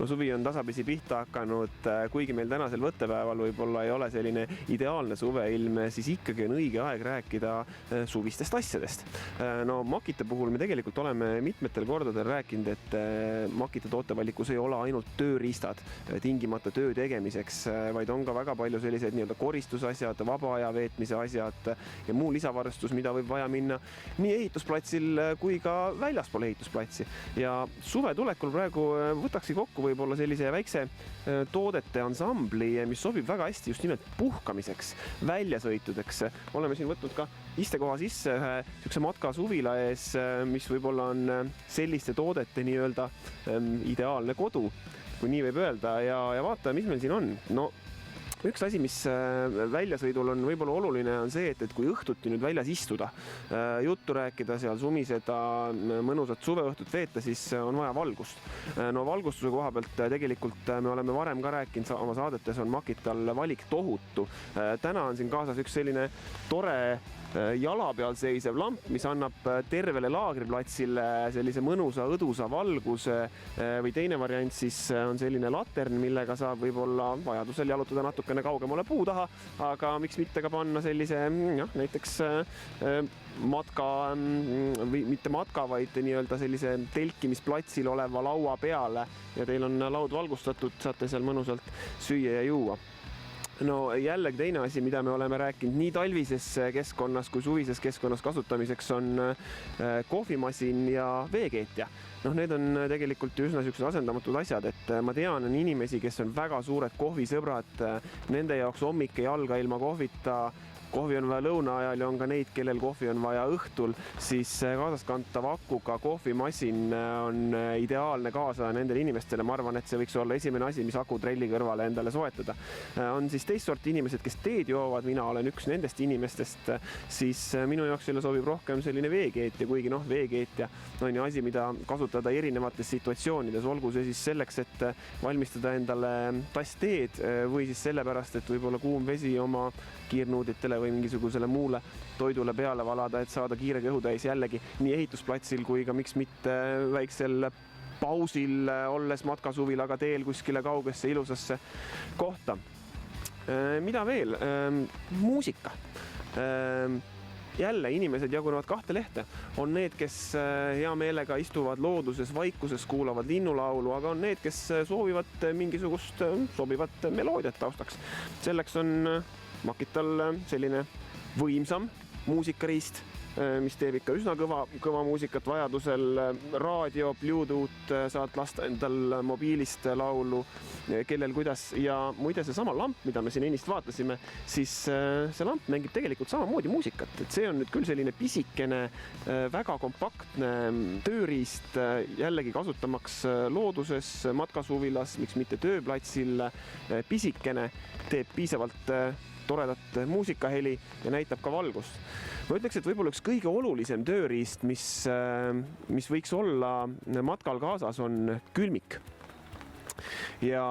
No suvi on tasapisi pihta hakanud, kuigi meil tänasel võttepäeval võib-olla ei ole selline ideaalne suveilm, siis ikkagi on õige aeg rääkida suvistest asjadest. No Makita puhul me tegelikult oleme mitmetel kordadel rääkinud, et Makita tootevalikus ei ole ainult tööriistad tingimata töö tegemiseks, vaid on ka väga palju sellised nii-öelda koristusasjad, vaba aja veetmise asjad ja muu lisavarustus, mida võib vaja minna nii ehitusplatsil kui ka väljaspool ehitusplatsi. Ja suve tulekul praegu võtakski kokku võib-olla sellise väikse toodete ansambli, mis sobib väga hästi just nimelt puhkamiseks, väljasõitudeks. Oleme siin võtnud ka istekoha sisse ühe sükse matka suvila ees, mis võib-olla on selliste toodete nii-öelda ideaalne kodu, kui nii võib öelda, ja vaata, mis meil siin on. No, üks asi, mis väljasõidul on võib-olla oluline, on see, et kui õhtuti nüüd väljas istuda, juttu rääkida, seal sumiseda, mõnusat suveõhtut veeta, siis on vaja valgust. No valgustuse koha pealt tegelikult me oleme varem ka rääkinud, oma saadetes on Makital valik tohutu. Täna on siin kaasas üks selline tore jala peal seisev lamp, mis annab tervele laagriplatsile sellise mõnusa õdusa valguse, või teine variant siis on selline latern, millega saab võib-olla vajadusel jalutada natukene kaugemale puu taha, aga miks mitte ka panna sellise näiteks matka, või mitte matka, vaid nii-öelda sellise telkimisplatsil oleva laua peale ja teil on laud valgustatud, saate seal mõnusalt süüa ja juua. No jällegi teine asi, mida me oleme rääkinud nii talvises keskkonnas kui suvises keskkonnas kasutamiseks, on kohvimasin ja veekeetja. Need on tegelikult üsna sellised asendamatud asjad, et ma tean, on inimesi, kes on väga suured kohvisõbrad, nende jaoks hommik ei alga ilma kohvita, kohvi on vaja lõuna ajal ja on ka neid, kellel kohvi on vaja õhtul, siis kaasaskantav akuga kohvimasin on ideaalne kaasa nendele inimestele. Ma arvan, et see võiks olla esimene asi, mis akutrelli kõrvale endale soetada. On siis teist sorti inimesed, kes teed joovad, mina olen üks nendest inimestest, siis minu jaoks selle sobib rohkem selline veekeetja, kuigi veekeetja on ju asi, mida kasutada erinevates situatsioonides, olgu see siis selleks, et valmistada endale tass teed või siis sellepärast, et võib-olla kuum vesi oma kiirnuuditele või mingisugusele muule toidule peale valada, et saada kiire kõhutäis jällegi nii ehitusplatsil kui ka miks mitte väiksel pausil olles matkasuvilaga teel kuskile kaugesse ilusasse kohta. Mida veel? Muusika. Jälle inimesed jagunevad kahte lehte. On need, kes hea meelega istuvad looduses, vaikuses, kuulavad linnulaulu, aga on need, kes soovivad mingisugust sobivat meloodiat taustaks. Selleks on Makital selline võimsam muusikariist, mis teeb ikka üsna kõva muusikat vajadusel. Raadio, Bluetooth, saad lasta endal mobiilist laulu, kellel kuidas. Ja muide see sama lamp, mida me siin ennist vaatasime, siis see lamp mängib tegelikult samamoodi muusikat. Et see on nüüd küll selline pisikene, väga kompaktne tööriist, jällegi kasutamaks looduses, matkasuvilas, miks mitte tööplatsil, pisikene, teeb piisavalt toredat muusikaheli ja näitab ka valgust. Ma ütleks, et võib-olla üks kõige olulisem tööriist, mis võiks olla matkal kaasas, on külmik. Ja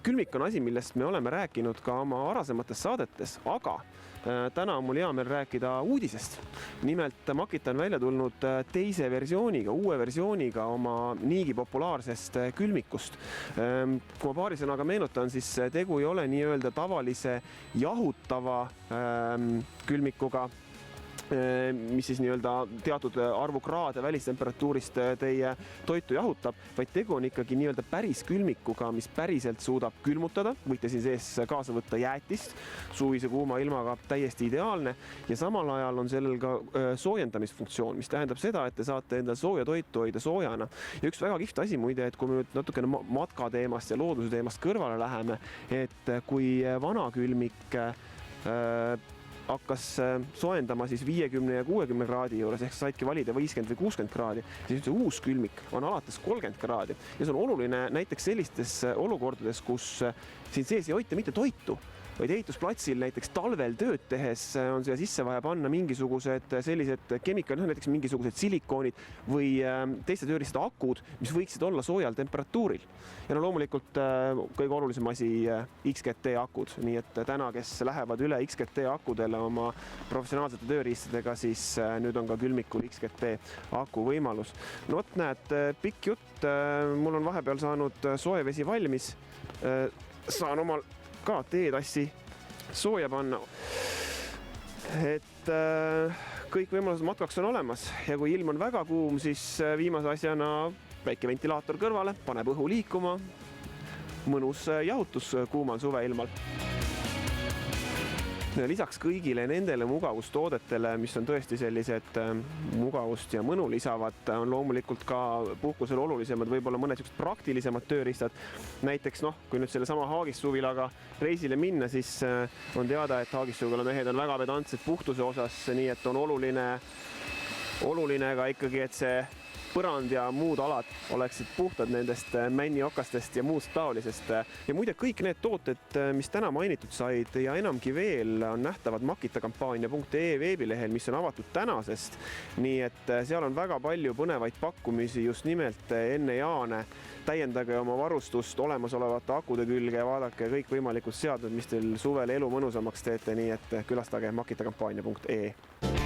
külmik on asi, millest me oleme rääkinud ka oma varasemates saadetes, aga täna on mul hea meel rääkida uudisest. Nimelt Makita on välja tulnud teise versiooniga, uue versiooniga oma niigi populaarsest külmikust. Kui ma paari sõnaga meenutan, siis tegu ei ole nii-öelda tavalise jahutava külmikuga, mis siis nii-öelda teatud arvu kraade välistemperatuurist teie toitu jahutab, vaid tegu on ikkagi nii-öelda päris külmikuga, mis päriselt suudab külmutada. Võite siin sees kaasa võtta jäätist, suvise kuuma ilmaga täiesti ideaalne ja samal ajal on sellel ka soojendamisfunktsioon, mis tähendab seda, et te saate endal sooja toitu hoida soojana. Ja üks väga kihvt asi muide, et kui me nüüd natukene matka teemast ja looduse teemast kõrvale läheme, et kui vana külmik hakkas soojendama siis 50 ja 60 kraadi juures, ehk saidki valida 50 või 60 kraadi, siis see uus külmik on alates 30 kraadi. Ja see on oluline näiteks sellistes olukordades, kus siin sees ei hoita mitte toitu, vaid ehitusplatsil näiteks talvel tööd tehes on siia sisse vaja panna mingisugused sellised kemikaalid, näiteks mingisugused silikoonid või teiste tööriistade akud, mis võiksid olla soojal temperatuuril. Ja no loomulikult kõige olulisem asi XGT akud, nii et täna, kes lähevad üle XGT akudele oma professionaalsete tööriistadega, siis nüüd on ka külmikul XGT aku võimalus. No vot, näed, pikk jutt, mul on vahepeal saanud soe vesi valmis, saan omal ka teetassi sooja panna. Et kõik võimalused matkaks on olemas ja kui ilm on väga kuum, siis viimase asjana väike ventilaator kõrvale, paneb õhu liikuma, mõnus jahutus kuumal suveilmal. Lisaks kõigile nendele mugavustoodetele, mis on tõesti sellised mugavust ja mõnu lisavad, on loomulikult ka puhkusel olulisemad, võib-olla mõned praktilisemad tööriistad. Näiteks, kui nüüd selle sama Haagissuvilaga reisile minna, siis on teada, et Haagissuvila mehed on väga pedantsed puhtuse osas, nii et on oluline ka ikkagi, et see põrand ja muud alad oleksid puhtad nendest männiokastest ja muust taolisest. Ja muide, kõik need tooted, mis täna mainitud said ja enamgi veel, on nähtavad makitakampaania.ee veebilehel, mis on avatud tänasest. Nii et seal on väga palju põnevaid pakkumisi just nimelt enne jaane. Täiendage oma varustust olemasolevate akude külge ja vaadake kõik võimalikud seadmed, mis teil suvel elu mõnusamaks teete, nii et külastage makitakampaania.ee.